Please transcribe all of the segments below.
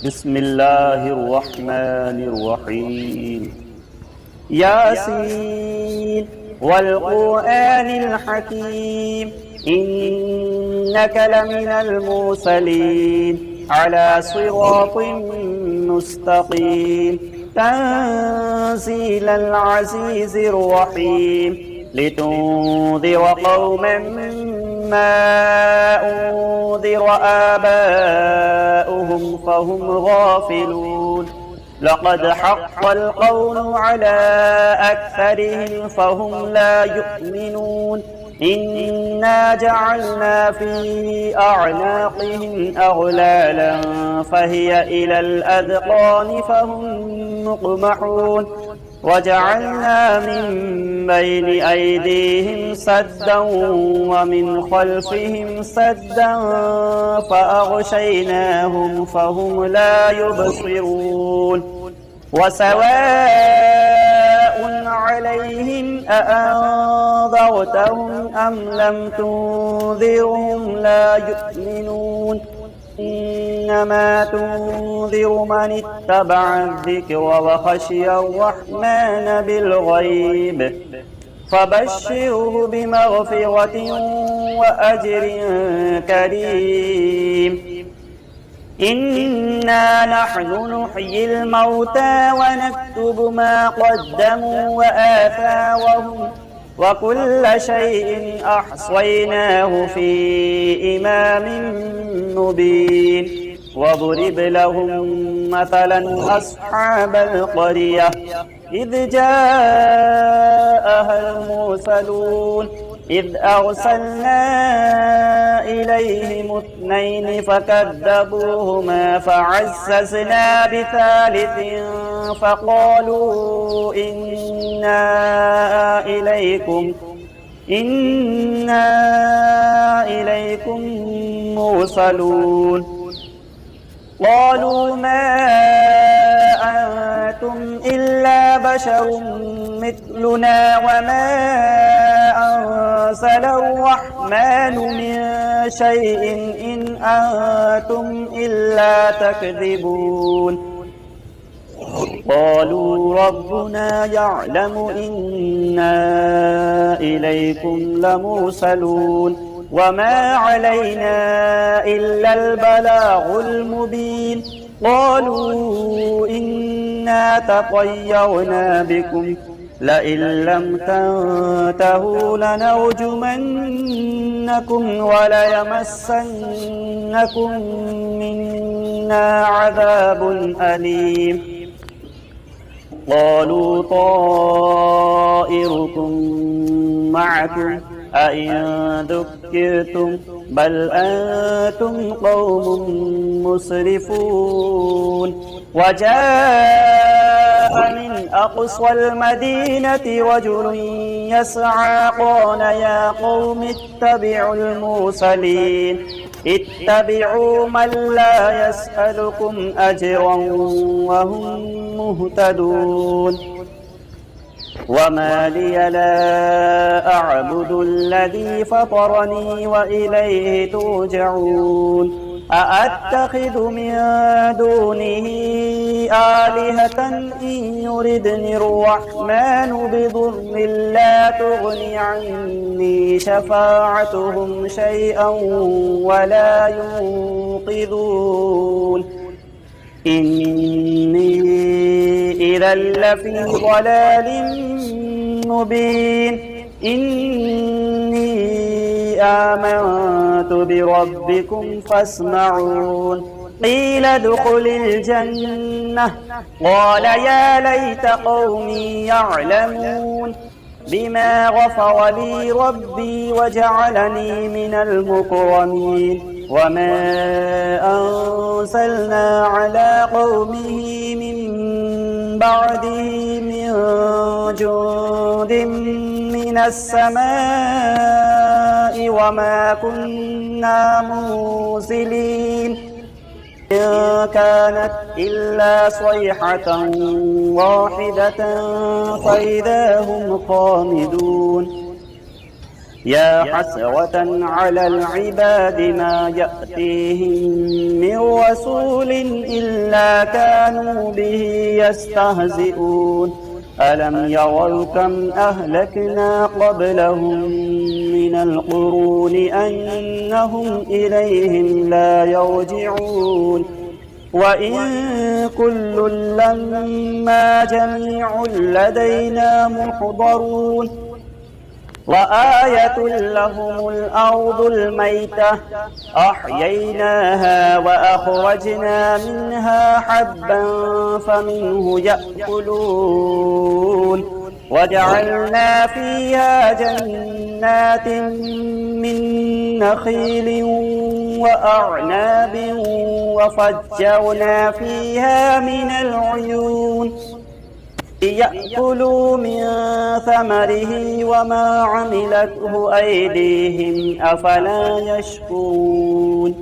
بسم الله الرحمن الرحيم. ياسين والقرآن الحكيم إنك لمن المرسلين على صراط مستقيم تنزيل العزيز الرحيم لتنذر قوما ما أنذر آباؤهم فهم غافلون لقد حق القول على أكثرهم فهم لا يؤمنون إنا جعلنا في أعناقهم أغلالا فهي إلى الأذقان فهم مقمحون وجعلنا من بين أيديهم سدا ومن خلفهم سدا فأغشيناهم فهم لا يبصرون وسواء عليهم أأنذرتهم أم لم تنذرهم لا يؤمنون إنما تنذر من اتبع الذكر وخشي الرحمن بالغيب فبشره بمغفرة وأجر كريم إنا نحن نحيي الموتى ونكتب ما قدموا وآثارهم وكل شيء أحصيناه في إمام مبين واضرب لهم مثلا أصحاب القرية إذ جاءها المرسلون إذ أرسلنا إليهم اثنين فكذبوهما فعززنا بثالث فقالوا إنا إليكم مرسلون قالوا ما أنتم إلا بشر مثلنا وما أنزل الرحمن من شيء إن أنتم إلا تكذبون قالوا ربنا يعلم إنا إليكم لمرسلون وما علينا إلا البلاغ المبين قالوا إنا تطيرنا بكم لئن لم تنتهوا لنرجمنكم وليمسنكم منا عذاب أليم قالوا طائركم معكم أئن ذكرتم بل أنتم قوم مسرفون وجاء من أقصى المدينة رجل يسعى قال يا قوم اتبعوا المرسلين اتبعوا من لا يسألكم أجرا وهم مهتدون وما لي لا أعبد الذي فطرني وإليه ترجعون أأتخذ من دونه آلهة إن يردني الرحمن بضر لا تغني عني شفاعتهم شيئا ولا ينقذون إني إذا لفي ضلال مبين إني آمنت بربكم فاسمعون قيل ادخل الجنة قال يا ليت قومي يعلمون بما غفر لي ربي وجعلني من المكرمين وما أنزلنا على قومه من بعده من جند من السماء وما كنا منزلين إن كانت إلا صيحة واحدة فإذا هم خامدون يا حسرة على العباد ما يأتيهم من رسول إلا كانوا به يستهزئون ألم يروا كم أهلكنا قبلهم من القرون أنهم إليهم لا يرجعون وإن كل لما جميع لدينا محضرون وآية لهم الأرض الميتة أحييناها وأخرجنا منها حبا فمنه يأكلون وجعلنا فيها جنات من نخيل وأعناب وفجرنا فيها من العيون ليأكلوا من ثمره وما عملته أيديهم أفلا يشكرون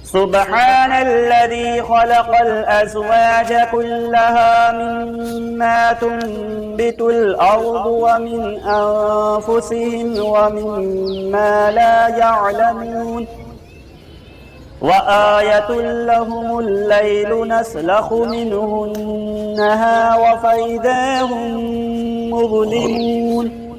سبحان الذي خلق الأزواج كلها مما تنبت الأرض ومن أنفسهم ومما لا يعلمون وآية لهم الليل نسلخ منه النهار فإذا هم مظلمون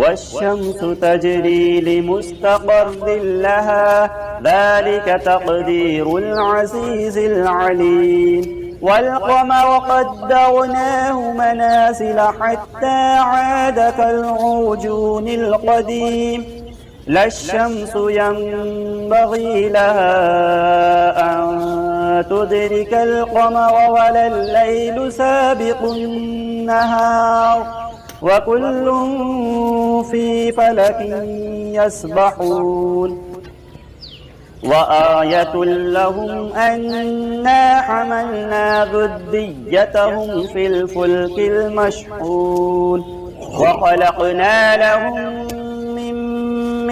والشمس تجري لمستقر لها ذلك تقدير العزيز العليم والقمر قدرناه منازل حتى عاد كالعرجون القديم لا الشمس ينبغي لها أن تدرك القمر ولا الليل سابق النهار وكل في فلك يسبحون وآية لهم أنا حملنا ذريتهم في الفلك المشحون وخلقنا لهم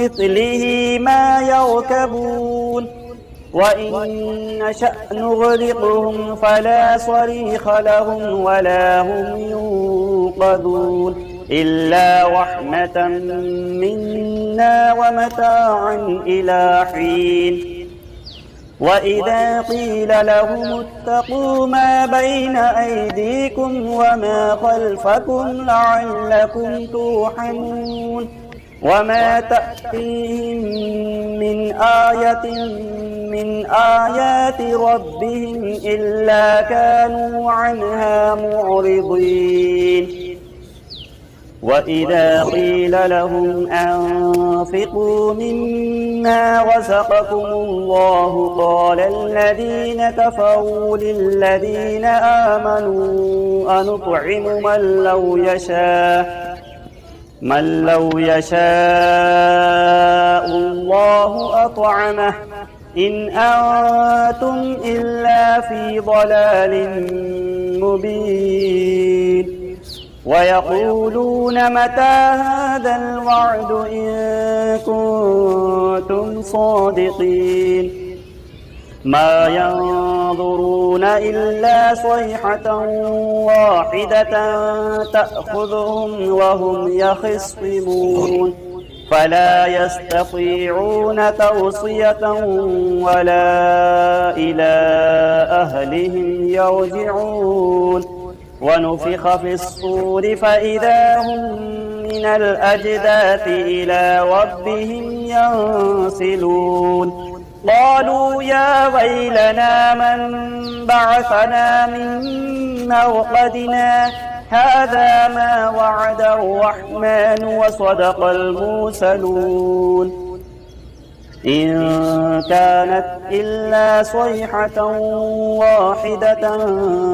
مثله ما يركبون وإن نشأ نغرقهم فلا صريخ لهم ولا هم ينقذون إلا رحمة منا ومتاعا إلى حين وإذا قيل لهم اتقوا ما بين أيديكم وما خلفكم لعلكم ترحمون وما تأتيهم من آية من آيات ربهم إلا كانوا عنها معرضين وإذا قيل لهم أنفقوا مما رزقكم الله قال الذين كفروا للذين آمنوا أنطعم من لو يشاء الله أطعمه إن أنتم إلا في ضلال مبين ويقولون متى هذا الوعد إن كنتم صادقين ما ينظرون إلا صيحة واحدة تأخذهم وهم يخصمون فلا يستطيعون توصية ولا إلى أهلهم يرجعون ونفخ في الصور فإذا هم من الأجداث إلى ربهم ينسلون قالوا يا ويلنا من بعثنا من مرقدنا هذا ما وعد الرحمن وصدق المرسلون إن كانت إلا صيحة واحدة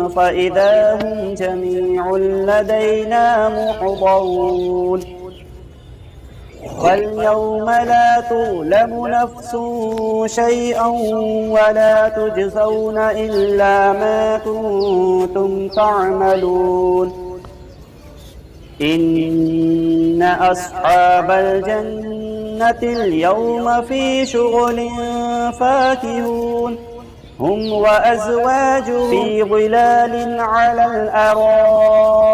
فإذا هم جميع لدينا محضرون واليوم لا تظلم نفس شيئا ولا تجزون إلا ما كنتم تعملون إن أصحاب الجنة اليوم في شغل فاكهون هم وأزواجهم في ظلال على الأرائك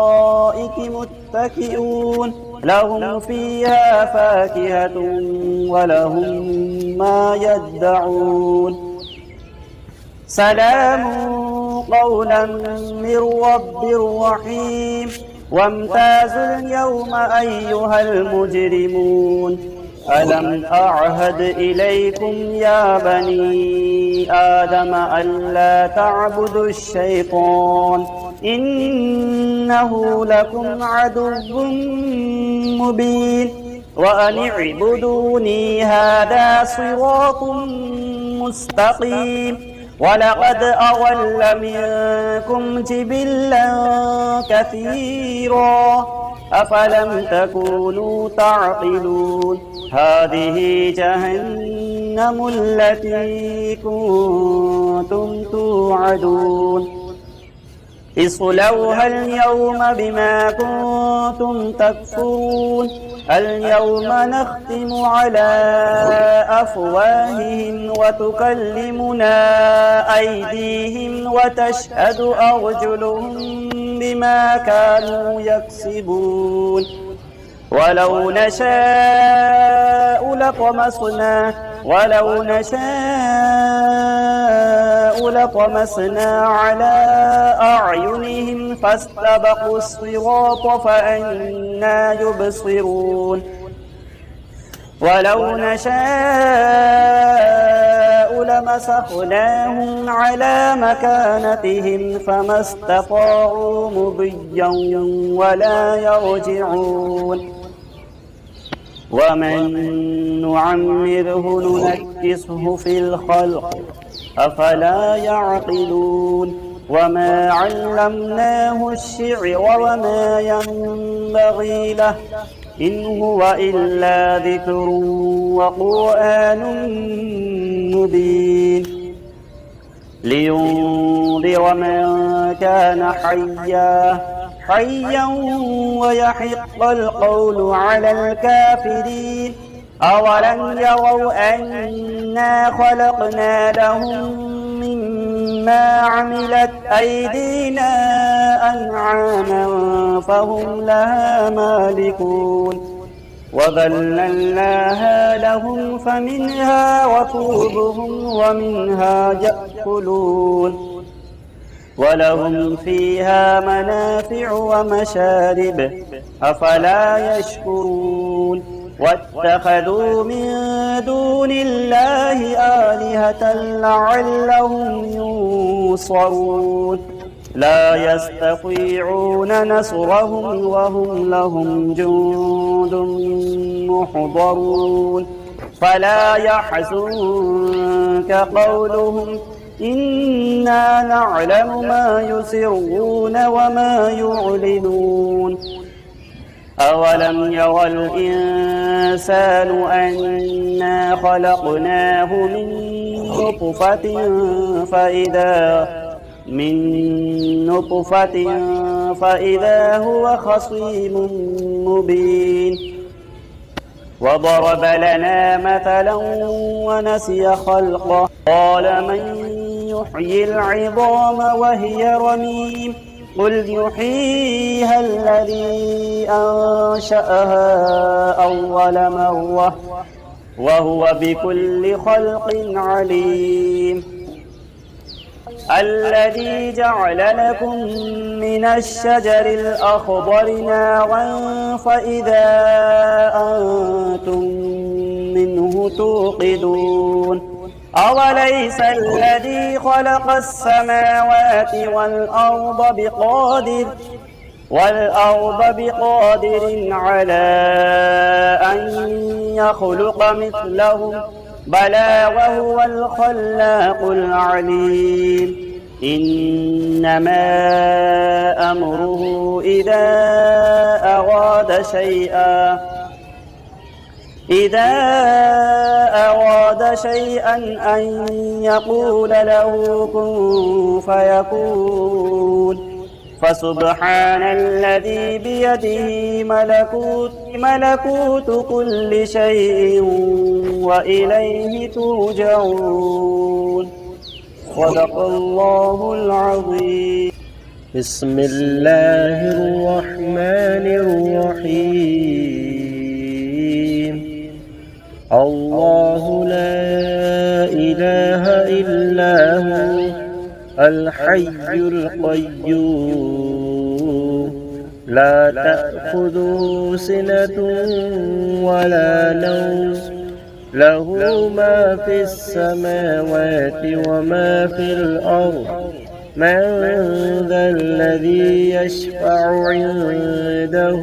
متكئون لهم فيها فاكهة ولهم ما يدعون سلام قولا من رب رحيم وامتازوا اليوم أيها المجرمون ألم أعهد إليكم يا بني آدم ألا تعبدوا الشيطان إنه لكم عدو مبين وأن اعبدوني هذا صراط مستقيم ولقد أضل منكم جبلا كثيرا أفلم تكونوا تعقلون هذه جهنم التي كنتم توعدون اصلوها اليوم بما كنتم تكفرون اليوم نختم على أفواههم وتكلمنا أيديهم وتشهد أرجلهم بما كانوا يكسبون ولو نشاء لطمسنا على أعينهم فاستبقوا الصراط فأنى يبصرون ولو نشاء لمسخناهم على مكانتهم فما استطاعوا مضيا ولا يرجعون ومن نعمره ننكسه في الخلق أفلا يعقلون وما علمناه الشعر وما ينبغي له إن هو إلا ذكر وقرآن مبين لينذر من كان حيا ويحق القول على الكافرين أولم يروا أنا خلقنا لهم مما عملت أيدينا أنعاما فهم لها مالكون وذللناها لهم فمنها ركوبهم ومنها يأكلون ولهم فيها منافع ومشارب أفلا يشكرون واتخذوا من دون الله آلهة لعلهم ينصرون لا يستطيعون نصرهم وهم لهم جند محضرون فلا يحزنك قولهم إنا نعلم ما يسرون وما يعلنون أولم يرى الإنسان أنا خلقناه من نطفة فإذا هو خصيم مبين وضرب لنا مثلا ونسي خلقه قال من يحيي العظام وهي رميم قل يحييها الذي أنشأها أول مرة وهو بكل خلق عليم الذي جعل لكم من الشجر الأخضر نارا فإذا أنتم منه توقدون أوليس الذي خلق السماوات والأرض بقادر على أن يخلق مثلهم بلى وهو الخلاق العليم إنما أمره إذا أراد شيئا أن يقول له كن فيكون فسبحان الذي بيده ملكوت كل شيء وإليه ترجعون صدق الله العظيم بسم الله الرحمن الرحيم. الله لا إله إلا هو الحي القيوم لا تأخذه سنة ولا نوم له ما في السماوات وما في الأرض من ذا الذي يشفع عنده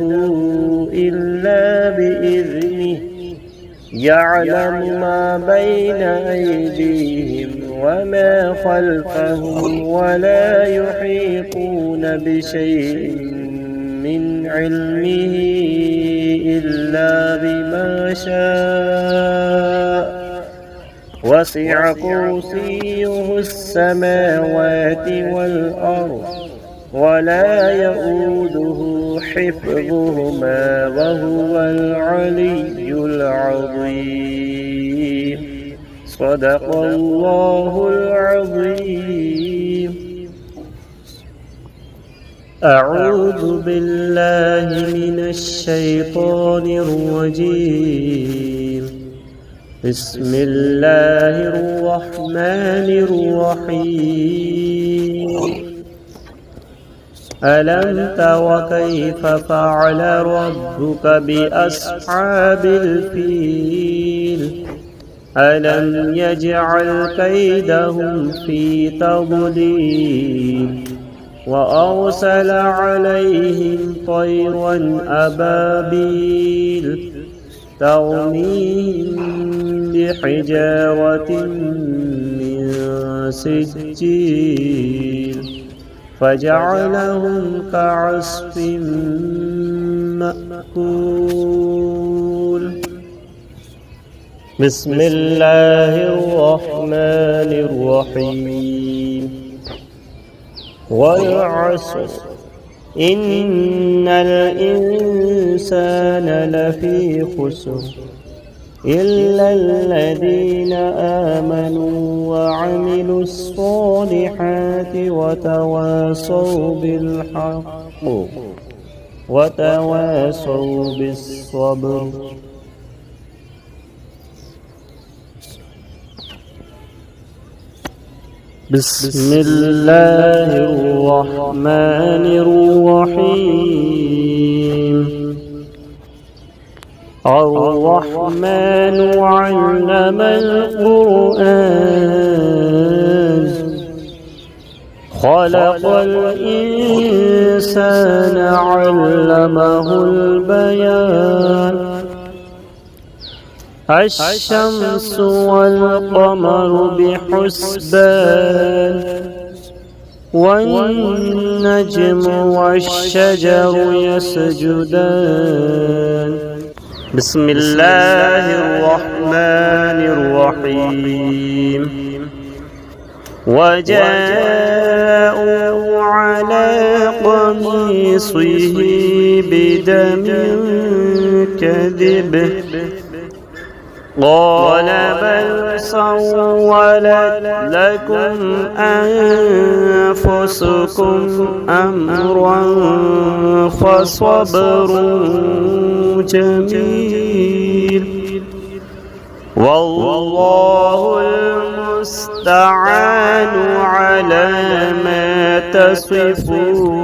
إلا بإذنه يعلم ما بين أيديهم وما خلفهم ولا يحيطون بشيء من علمه إلا بما شاء وسع كرسيه السماوات والأرض ولا يؤوده حفظهما وهو العلي العظيم. صدق الله العظيم. أعوذ بالله من الشيطان الرجيم. بسم الله الرحمن الرحيم. ألم تر كيف فعل ربك بأصحاب الفيل ألم يجعل كيدهم في تضليل وأرسل عليهم طيرا أبابيل ترميهم بحجارة من سجيل فجعلهم كعصف مأكول. بسم الله الرحمن الرحيم. والعصر إن الإنسان لفي خسر إلا الذين آمنوا وعملوا الصالحات وتواصوا بالحق وتواصوا بالصبر. بسم الله الرحمن الرحيم. الرحمن علم القرآن خلق الإنسان علمه البيان. الشمس والقمر بحسبان والنجم والشجر يسجدان. بسم الله الرحمن الرحيم. وجاءوا على قميصه بدم كذب قال بل سولت لكم أنفسكم أمرا فصبر جميل والله المستعان على ما تصفون.